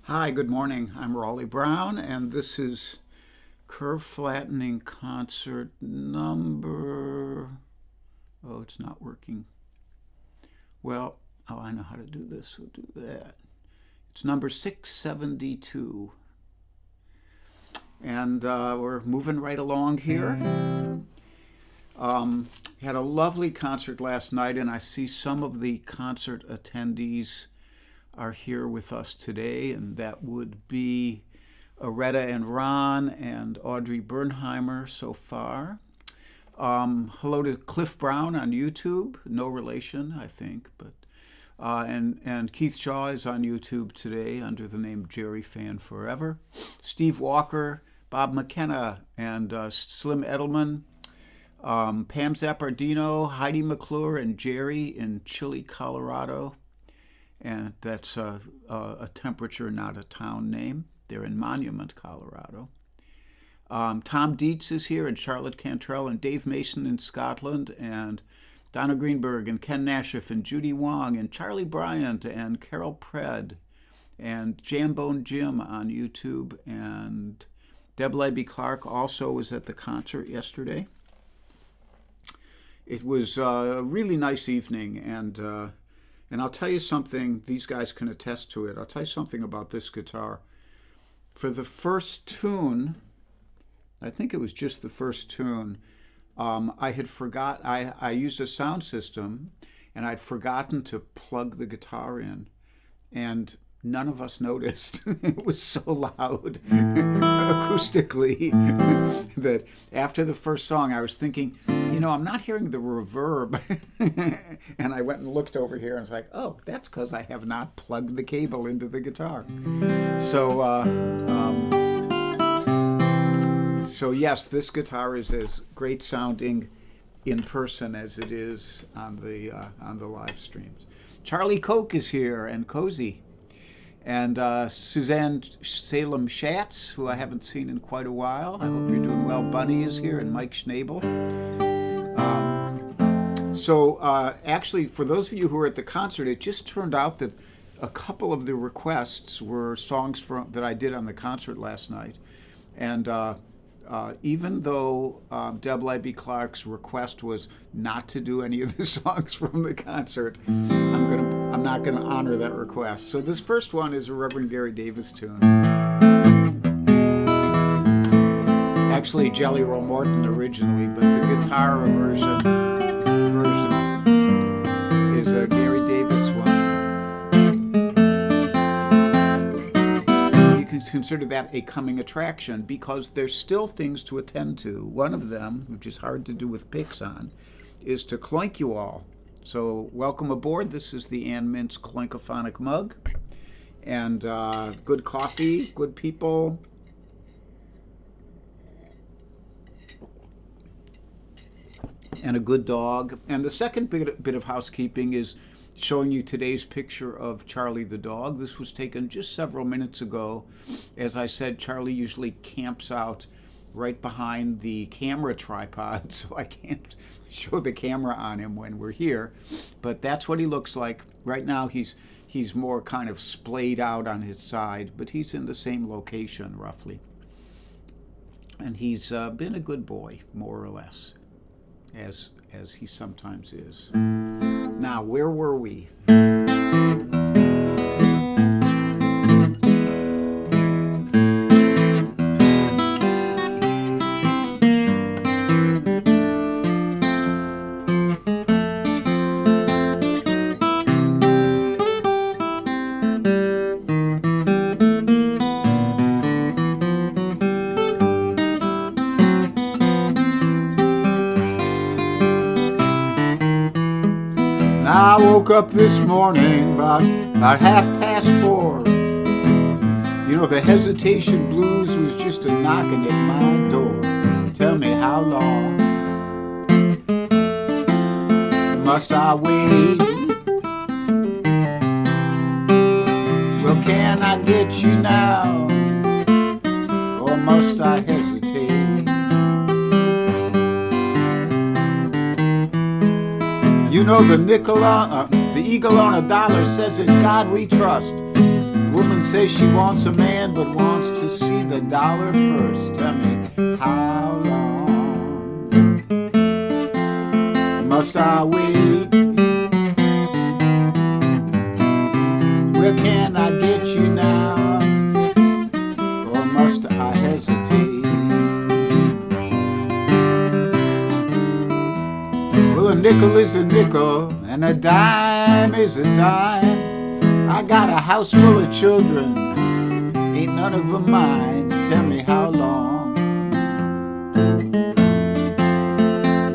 Hi, good morning. I'm Raleigh Brown, and this is Curve Flattening Concert number. Oh, it's not working. Well, I know how to do this. We'll do that. It's number 672. And we're moving right along here. Had a lovely concert last night, and I see some of the concert attendees are here with us today, and that would be Aretta and Ron and Audrey Bernheimer so far. Hello to Cliff Brown on YouTube, no relation, I think, but and Keith Shaw is on YouTube today under the name Jerry Fan Forever. Steve Walker, Bob McKenna, and Slim Edelman, Pam Zappardino, Heidi McClure, and Jerry in Chile, Colorado. And that's a temperature, not a town name. They're in Monument, Colorado. Tom Dietz is here, and Charlotte Cantrell, and Dave Mason in Scotland, and Donna Greenberg, and Ken Nashif, and Judy Wong, and Charlie Bryant, and Carol Pred, and Jambone Jim on YouTube, and Deb Leby Clark also was at the concert yesterday. It was a really nice evening, and I'll tell you something, these guys can attest to it. I'll tell you something about this guitar. For the first tune, I think it was just the first tune, I used a sound system, and I'd forgotten to plug the guitar in. And none of us noticed. It was so loud acoustically that after the first song I was thinking, I'm not hearing the reverb. And I went and looked over here and was like, oh, that's because I have not plugged the cable into the guitar. So yes, this guitar is as great sounding in person as it is on the live streams. Charlie Koch is here, and Cozy. And Suzanne Salem Schatz, who I haven't seen in quite a while. I hope you're doing well. Bunny is here, and Mike Schnabel. Actually, for those of you who were at the concert, it just turned out that a couple of the requests were songs that I did on the concert last night. And even though Deb Leby Clark's request was not to do any of the songs from the concert, I'm not gonna honor that request. So this first one is a Reverend Gary Davis tune. Actually, Jelly Roll Morton originally, but the guitar version is a Gary Davis one. You can consider that a coming attraction because there's still things to attend to. One of them, which is hard to do with picks on, is to cloink you all. So welcome aboard. This is the Ann Mintz Cloinkophonic mug. And good coffee, good people. And a good dog. And the second bit of housekeeping is showing you today's picture of Charlie the dog. This was taken just several minutes ago. As I said, Charlie usually camps out right behind the camera tripod, so I can't show the camera on him when we're here. But that's what he looks like. Right now he's more kind of splayed out on his side, but he's in the same location roughly. And he's been a good boy, more or less, as he sometimes is. Now, where were we? I woke up this morning about 4:30. The hesitation blues was just a knocking at my door. Tell me how long must I wait? Well, can I get you now, or must I hesitate? The eagle on a dollar says in God we trust. Woman woman says she wants a man but wants to see the dollar first. Tell me, how long must I wait? Where can I get you now? Or must I hesitate? Well, a nickel is a nickel and a dime is a dime. I got a house full of children, ain't none of them mine. Tell me, how long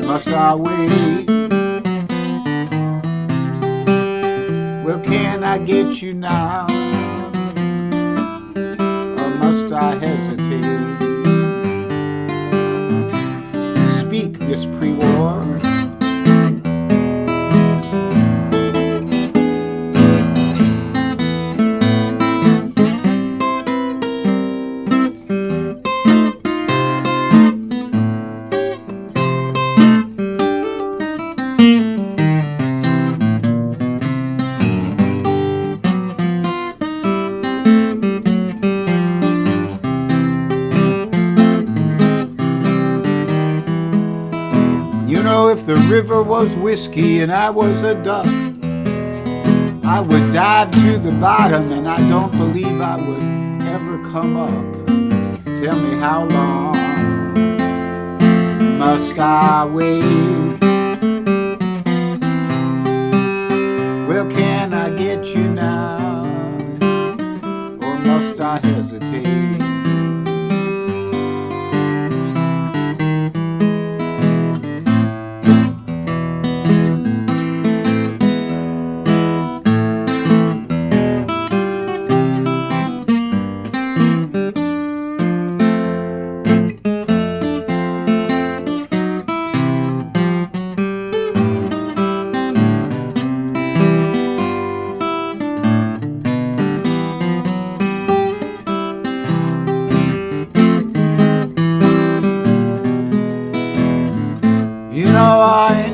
must I wait? Well, can I get you now? Or must I hesitate? Speak, Miss Pre-War. If the river was whiskey and I was a duck, I would dive to the bottom, and I don't believe I would ever come up. Tell me, how long must I wait? Well, can I get you now? Or must I hesitate?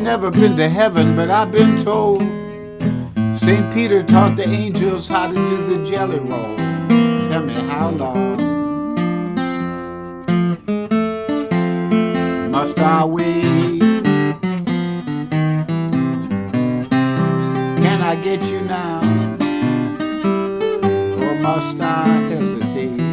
Never been to heaven, but I've been told St. Peter taught the angels how to do the jelly roll. Tell me, how long must I wait? Can I get you now? Or must I hesitate?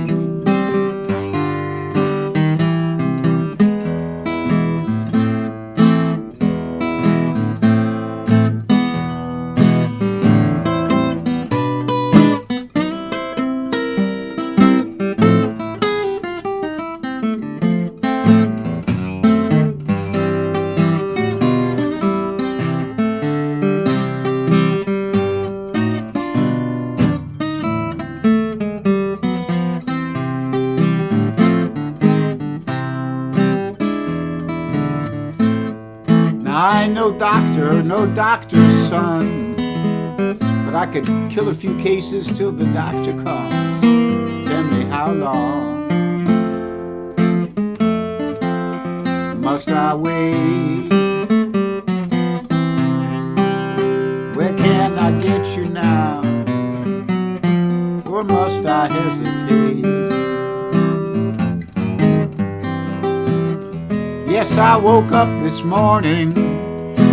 I ain't no doctor's son, but I could kill a few cases till the doctor comes. Tell me, how long must I wait? Where can I get you now? Or must I hesitate? Yes, I woke up this morning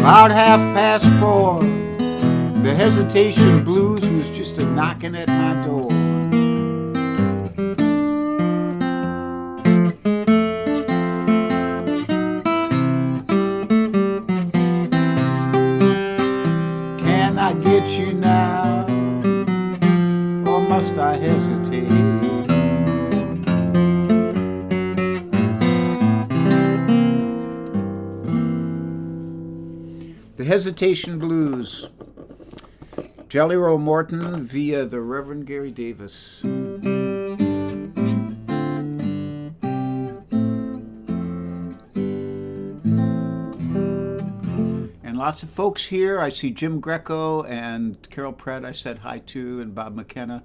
about 4:30. The hesitation blues was just a knocking at my door. Can I get you now? Or must I hesitate? The Hesitation Blues, Jelly Roll Morton via the Reverend Gary Davis. And lots of folks here. I see Jim Greco and Carol Pratt I said hi to, and Bob McKenna.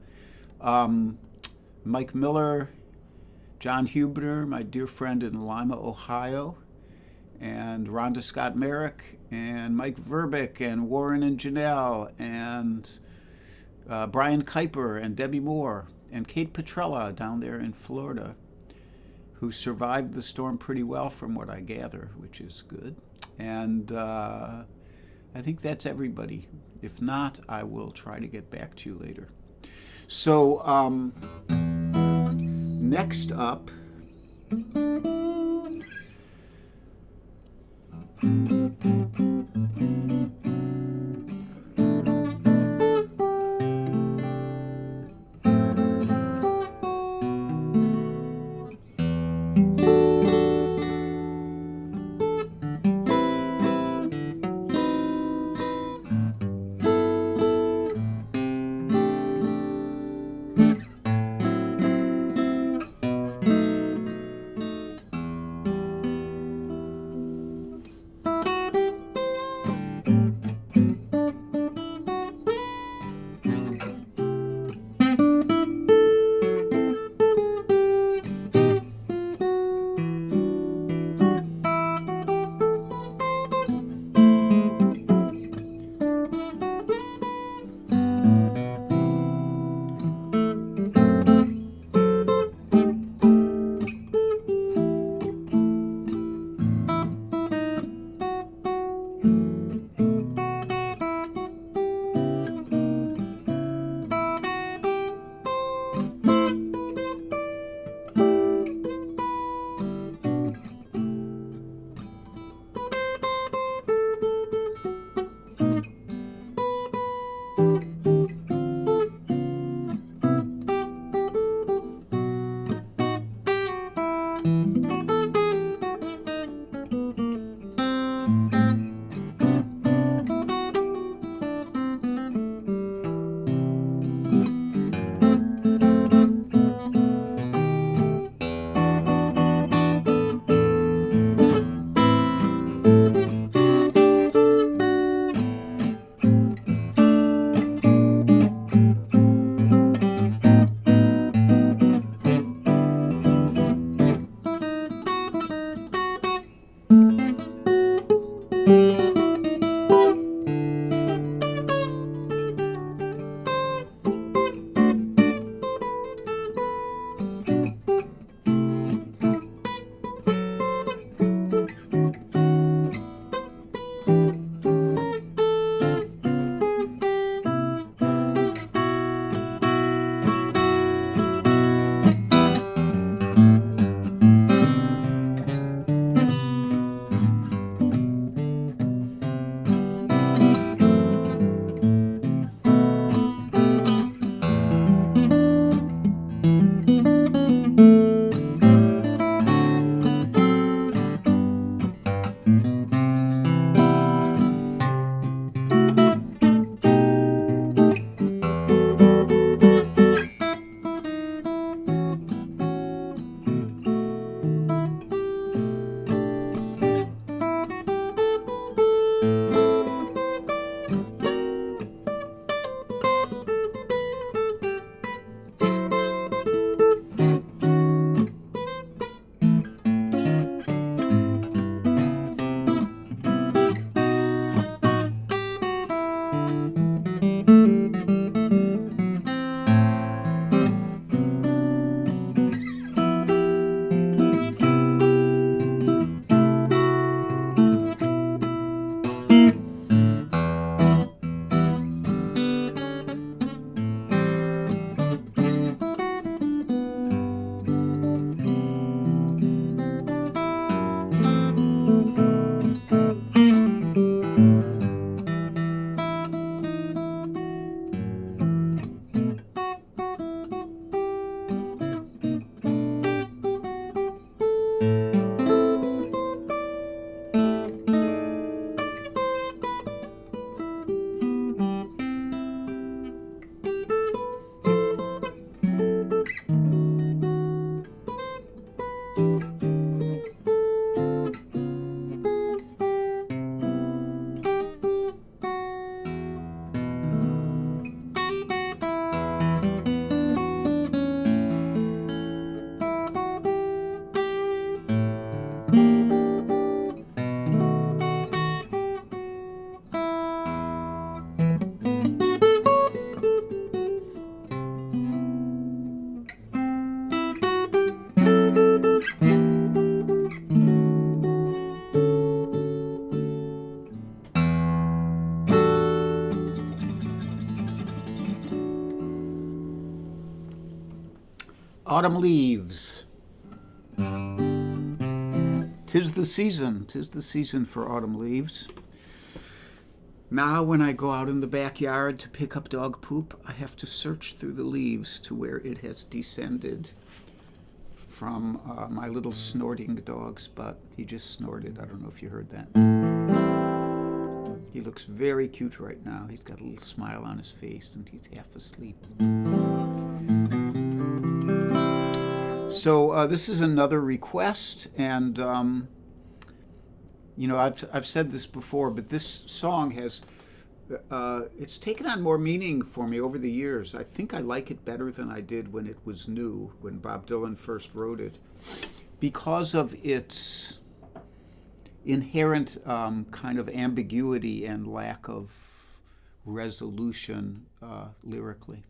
Mike Miller, John Huebner, my dear friend in Lima, Ohio, and Rhonda Scott Merrick, and Mike Verbeck, and Warren and Janelle, and Brian Kuiper and Debbie Moore, and Kate Petrella down there in Florida, who survived the storm pretty well from what I gather, which is good. And I think that's everybody. If not, I will try to get back to you later. So next up, Autumn leaves. 'Tis the season for autumn leaves. Now when I go out in the backyard to pick up dog poop, I have to search through the leaves to where it has descended from my little snorting dog's butt. He just snorted. I don't know if you heard that. He looks very cute right now. He's got a little smile on his face and he's half asleep. So this is another request, and you know, I've said this before, but this song has it's taken on more meaning for me over the years. I think I like it better than I did when it was new, when Bob Dylan first wrote it, because of its inherent kind of ambiguity and lack of resolution lyrically.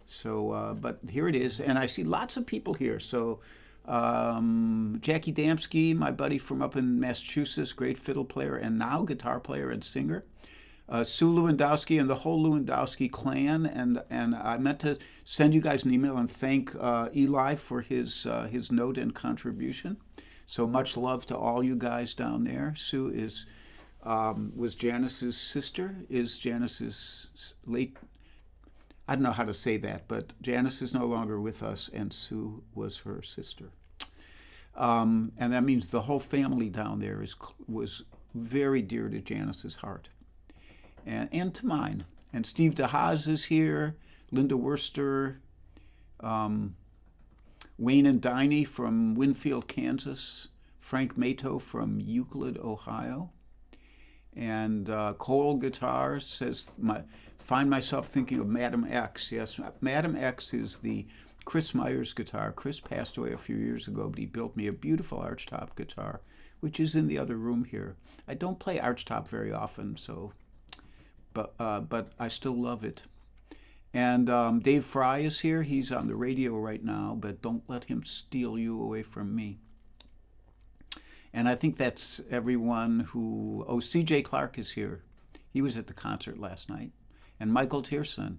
So, but here it is, and I see lots of people here. So, Jackie Damsky, my buddy from up in Massachusetts, great fiddle player and now guitar player and singer. Sue Lewandowski and the whole Lewandowski clan, and I meant to send you guys an email and thank Eli for his note and contribution. So much love to all you guys down there. Sue was Janice's sister, is Janice's late. I don't know how to say that, but Janice is no longer with us, and Sue was her sister. And that means the whole family down there was very dear to Janice's heart, and to mine. And Steve DeHaas is here, Linda Worster, Wayne and Diney from Winfield, Kansas, Frank Mato from Euclid, Ohio, and Cole Guitars says, find myself thinking of Madam X. Yes, Madam X is the Chris Myers guitar. Chris passed away a few years ago, but he built me a beautiful archtop guitar, which is in the other room here. I don't play archtop very often, so, but I still love it. And Dave Fry is here. He's on the radio right now, but don't let him steal you away from me. And I think that's everyone who... Oh, C.J. Clark is here. He was at the concert last night. And Michael Tierson.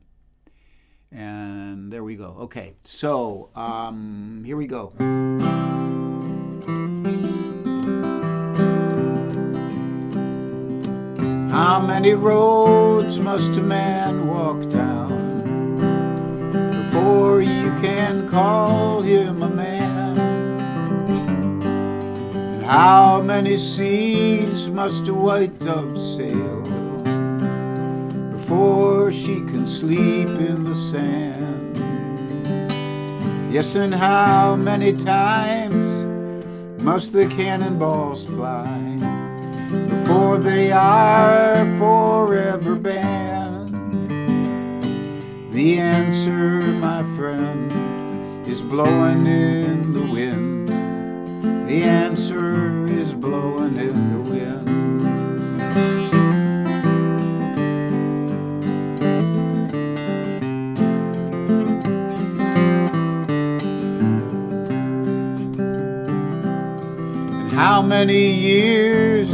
And there we go. Okay, so here we go. How many roads must a man walk down before you can call him a man? And how many seas must a white dove sail before she can sleep in the sand? Yes, and how many times must the cannonballs fly before they are forever banned? The answer, my friend, is blowing in the wind. The answer is blowing in the wind. How many years,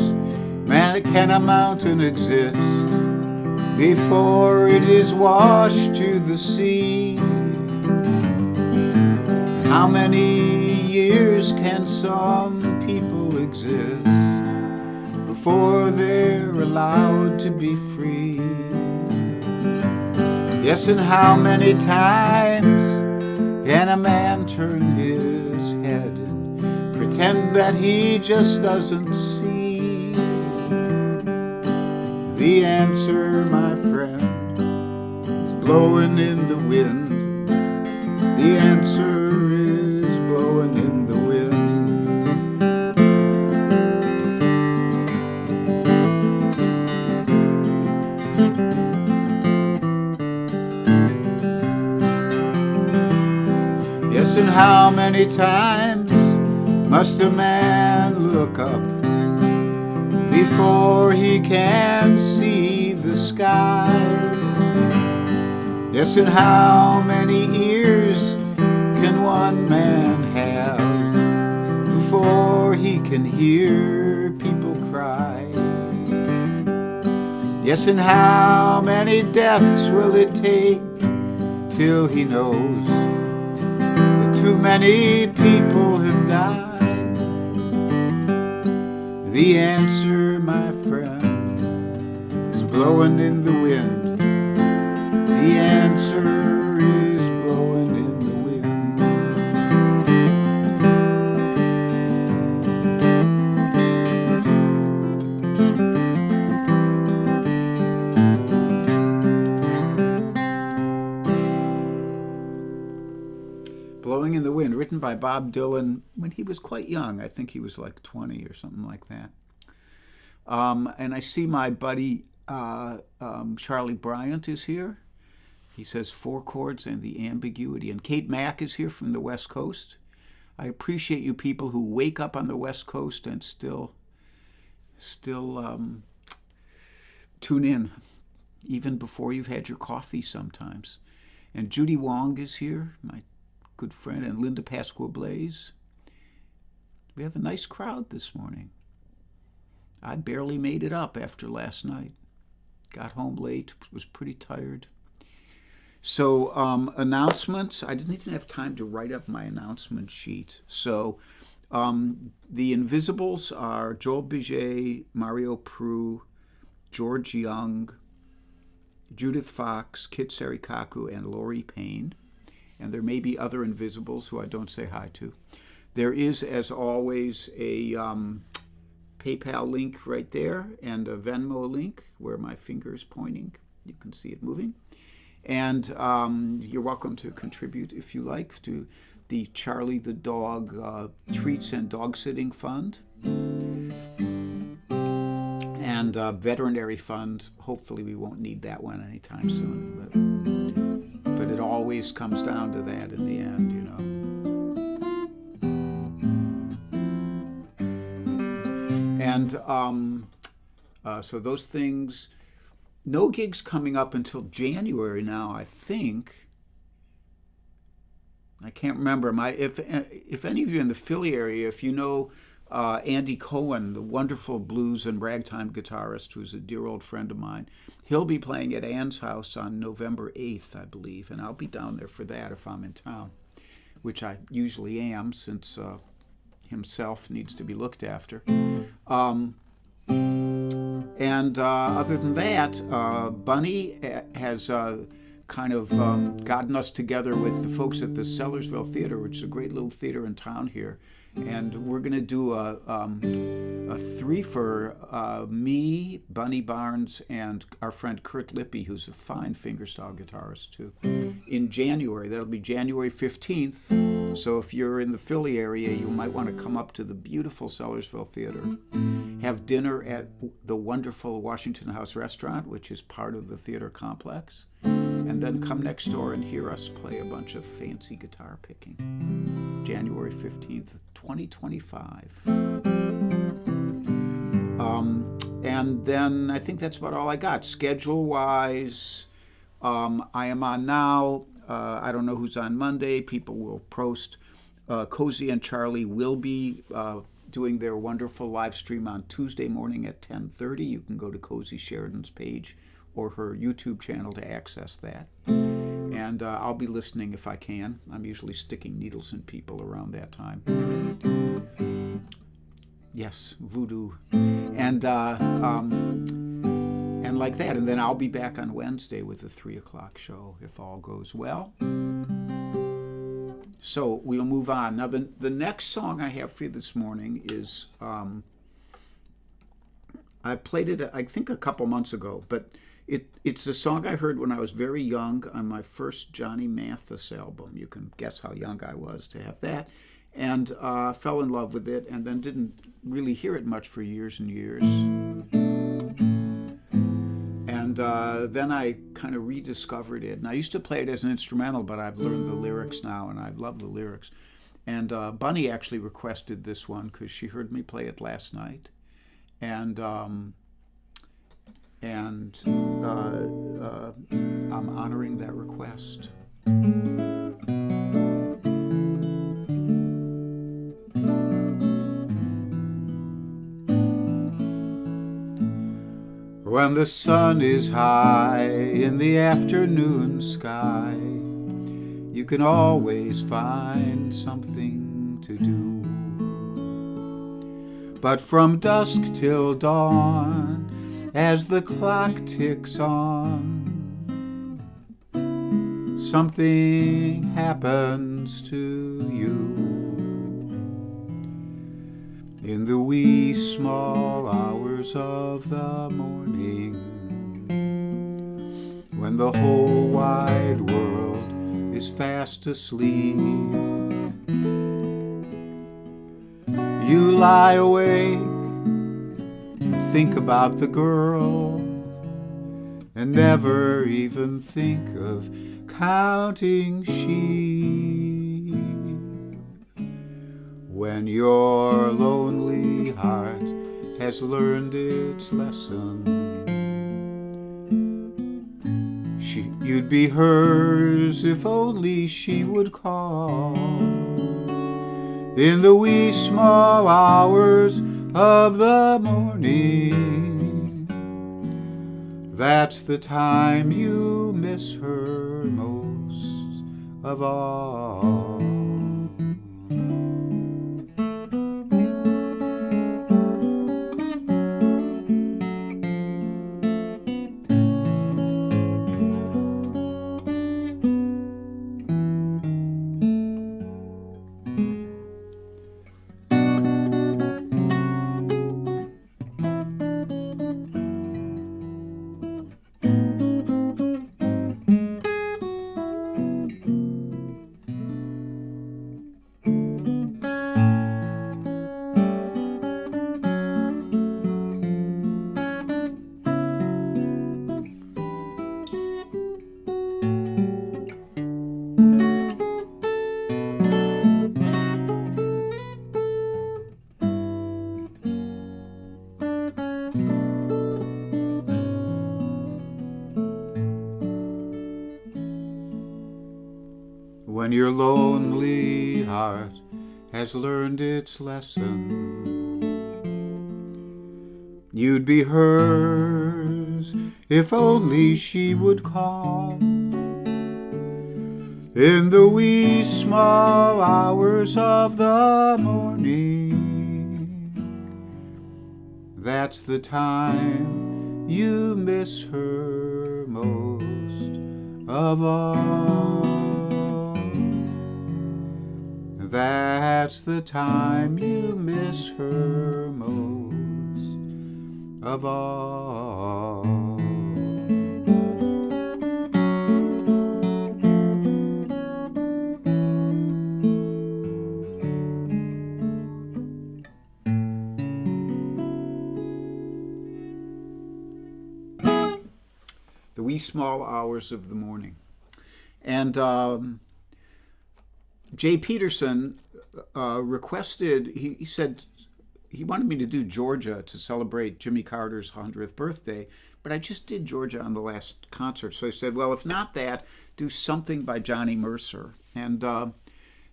man, can a mountain exist before it is washed to the sea? How many years can some people exist before they're allowed to be free? Yes, and how many times can a man turn his head and pretend that he just doesn't see? The answer, my friend, is blowing in the wind. The answer is blowing in the wind. Yes, and how many times must a man look up before he can see the sky? Yes, and how many ears can one man have before he can hear people cry? Yes, and how many deaths will it take till he knows Too many people have died. The answer, my friend, is blowing in the wind. The answer is blowing in the wind. Blowing in the Wind, written by Bob Dylan when he was quite young. I think he was like 20 or something like that. And I see my buddy Charlie Bryant is here. He says 4 chords and the ambiguity. And Kate Mack is here from the West Coast. I appreciate you people who wake up on the West Coast and still tune in, even before you've had your coffee sometimes. And Judy Wong is here, my good friend, and Linda Pasqua Blaze. We have a nice crowd this morning. I barely made it up after last night. Got home late, was pretty tired. So announcements, I didn't even have time to write up my announcement sheet. So the Invisibles are Joel Biget, Mario Prue, George Young, Judith Fox, Kit Sarikaku, and Lori Payne. And there may be other Invisibles who I don't say hi to. There is, as always, a PayPal link right there and a Venmo link where my finger is pointing. You can see it moving. And you're welcome to contribute, if you like, to the Charlie the Dog Treats and Dog Sitting Fund. And Veterinary Fund. Hopefully we won't need that one anytime soon. But it always comes down to that in the end, you know. And so those things, no gigs coming up until January now, I think. I can't remember. If any of you in the Philly area, if you know Andy Cohen, the wonderful blues and ragtime guitarist who's a dear old friend of mine, he'll be playing at Ann's house on November 8th, I believe, and I'll be down there for that if I'm in town, which I usually am since himself needs to be looked after. And other than that, Bunny has kind of gotten us together with the folks at the Sellersville Theater, which is a great little theater in town here. And we're going to do a three for me, Bunny Barnes, and our friend Kurt Lippy, who's a fine fingerstyle guitarist too, in January. That'll be January 15th. So if you're in the Philly area, you might want to come up to the beautiful Sellersville Theater, have dinner at the wonderful Washington House Restaurant, which is part of the theater complex, and then come next door and hear us play a bunch of fancy guitar picking. January 15th, 2025. And then I think that's about all I got. Schedule-wise, I am on now. I don't know who's on Monday. People will post. Cozy and Charlie will be doing their wonderful live stream on Tuesday morning at 10:30. You can go to Cozy Sheridan's page or her YouTube channel to access that. And I'll be listening if I can. I'm usually sticking needles in people around that time. Yes, voodoo. And like that. And then I'll be back on Wednesday with the 3 o'clock show if all goes well. So we'll move on. Now the next song I have for you this morning is, I played it I think a couple months ago, but it's a song I heard when I was very young on my first Johnny Mathis album. You can guess how young I was to have that. And fell in love with it and then didn't really hear it much for years and years. And then I kind of rediscovered it. And I used to play it as an instrumental, but I've learned the lyrics now, and I love the lyrics. And Bunny actually requested this one because she heard me play it last night. And I'm honoring that request. When the sun is high in the afternoon sky, you can always find something to do. But from dusk till dawn, as the clock ticks on, something happens to you. In the wee small hours of the morning, when the whole wide world is fast asleep, you lie awake and think about the girl, and never even think of counting sheep. When your lonely heart has learned its lesson, you'd be hers if only she would call. In the wee small hours of the morning, that's the time you miss her most of all. When your lonely heart has learned its lesson, you'd be hers if only she would call. In the wee small hours of the morning, that's the time you miss her most of all. That's the time you miss her most of all. The wee small hours of the morning. And Jay Peterson requested, he said he wanted me to do Georgia to celebrate Jimmy Carter's 100th birthday, but I just did Georgia on the last concert. So I said, well, if not that, do something by Johnny Mercer. And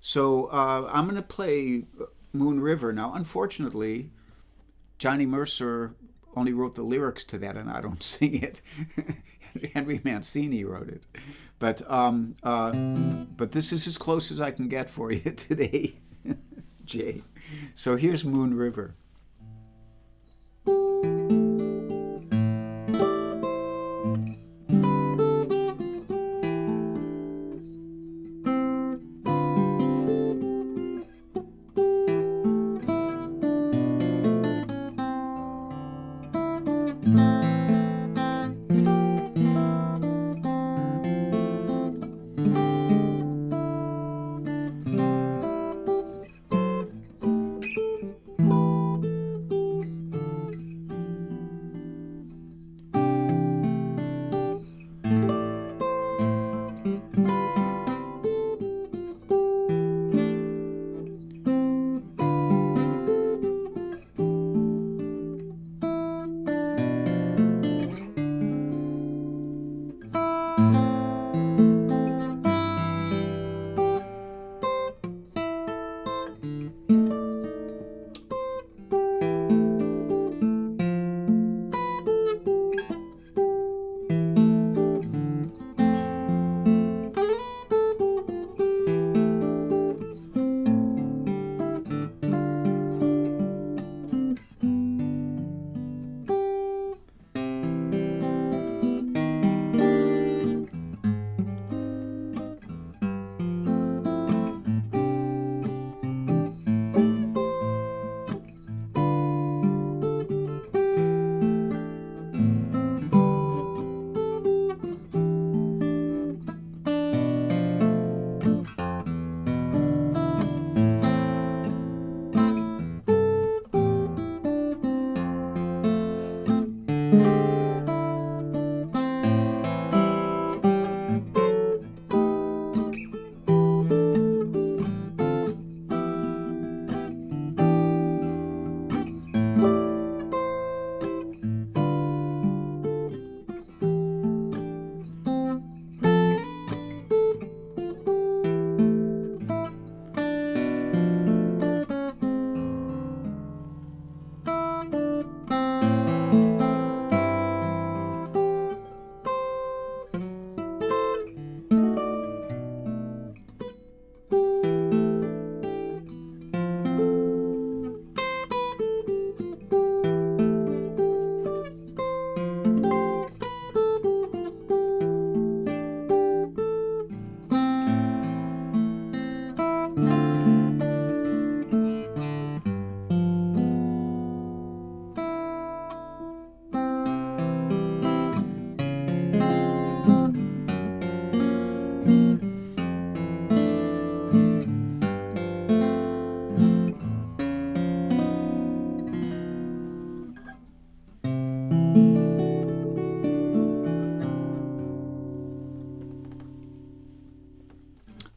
so I'm going to play Moon River. Now, unfortunately, Johnny Mercer only wrote the lyrics to that, and I don't sing it. Henry Mancini wrote it. But this is as close as I can get for you today, Jay. So here's Moon River.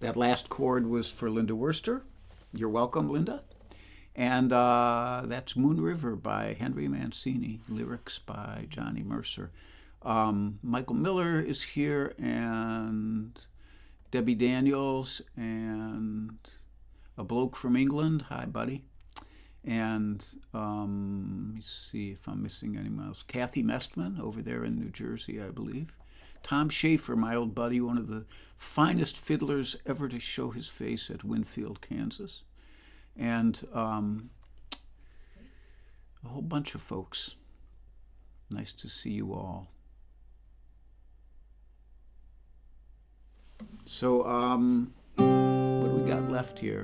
That last chord was for Linda Worster. You're welcome, Linda. And that's Moon River by Henry Mancini, lyrics by Johnny Mercer. Michael Miller is here, and Debbie Daniels, and a bloke from England. Hi, buddy. And let me see if I'm missing anyone else. Kathy Mestman over there in New Jersey, I believe. Tom Schaefer, my old buddy, one of the finest fiddlers ever to show his face at Winfield, Kansas. And a whole bunch of folks. Nice to see you all. So, what do we got left here?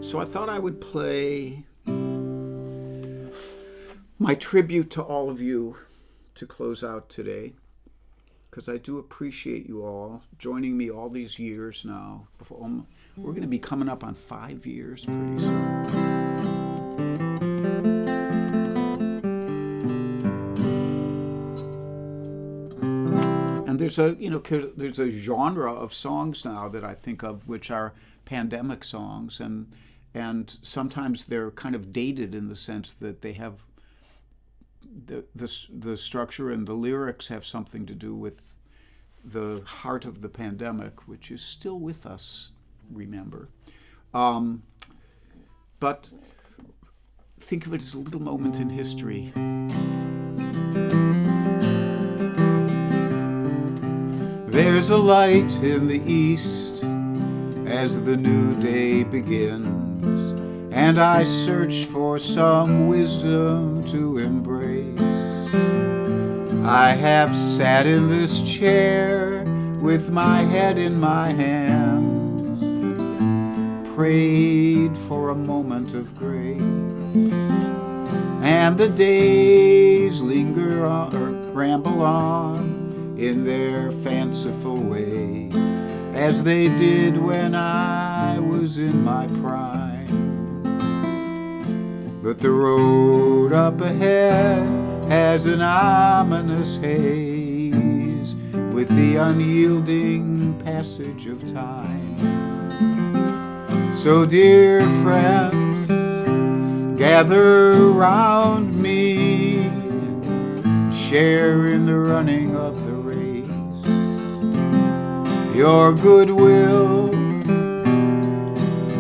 So I thought I would play my tribute to all of you to close out today, because I do appreciate you all joining me all these years now. We're going to be coming up on 5 years pretty soon. And there's a genre of songs now that I think of which are pandemic songs, and sometimes they're kind of dated in the sense that they have the structure and the lyrics have something to do with the heart of the pandemic, which is still with us, remember. But think of it as a little moment in history. There's a light in the east as the new day begins, and I search for some wisdom to embrace. I have sat in this chair with my head in my hands, prayed for a moment of grace, and the days linger on, or ramble on in their fanciful way, as they did when I was in my prime. But the road up ahead has an ominous haze with the unyielding passage of time. So dear friends, gather round me, share in the running of the race. Your goodwill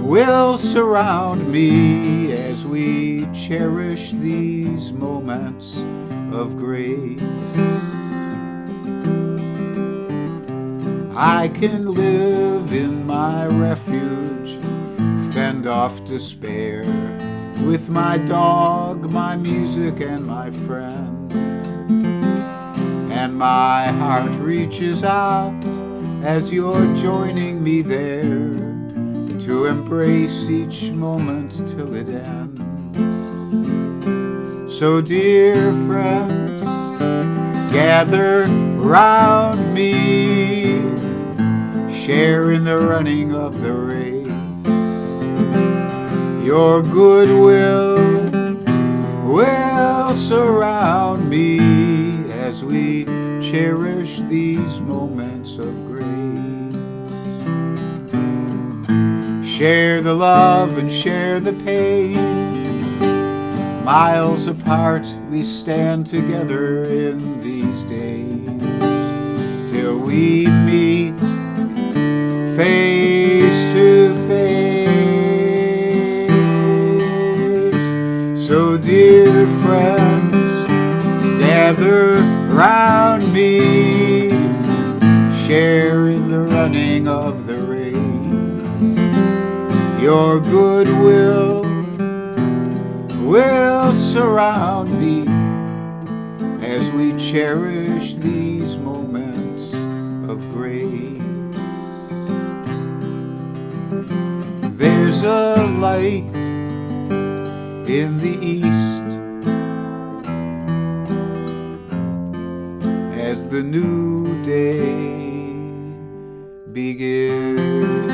will surround me as we cherish these moments of grace. I can live in my refuge, fend off despair, with my dog, my music, and my friend. And my heart reaches out as you're joining me there, to embrace each moment till it ends. So dear friends, gather round me, share in the running of the race. Your goodwill will surround me as we cherish these moments of grace. Share the love and share the pain. Miles apart we stand together in these days, till we meet face to face. So dear friends, gather round me, share in the running of the race. Your goodwill will surround me as we cherish these moments of grace. There's a light in the east as the new day begins.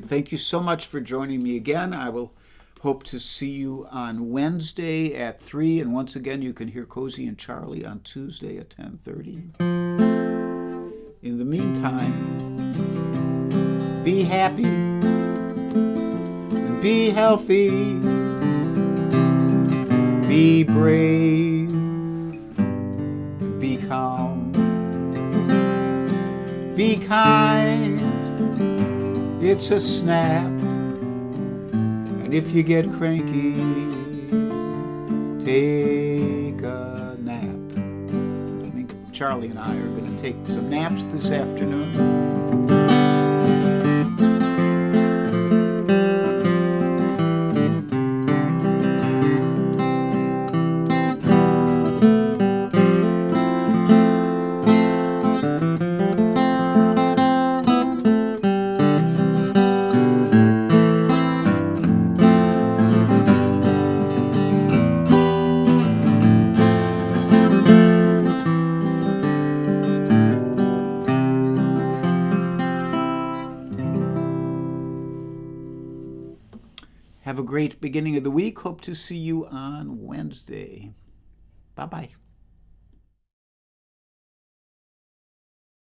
Thank you so much for joining me again. I will Hope to see you on Wednesday at 3. And once again, you can hear Cozy and Charlie on Tuesday at 10:30. In the meantime, be happy and be healthy. Be brave, be calm, be kind. It's a snap. And if you get cranky, take a nap. I think Charlie and I are going to take some naps this afternoon. Have a great beginning of the week. Hope to see you on Wednesday. Bye-bye.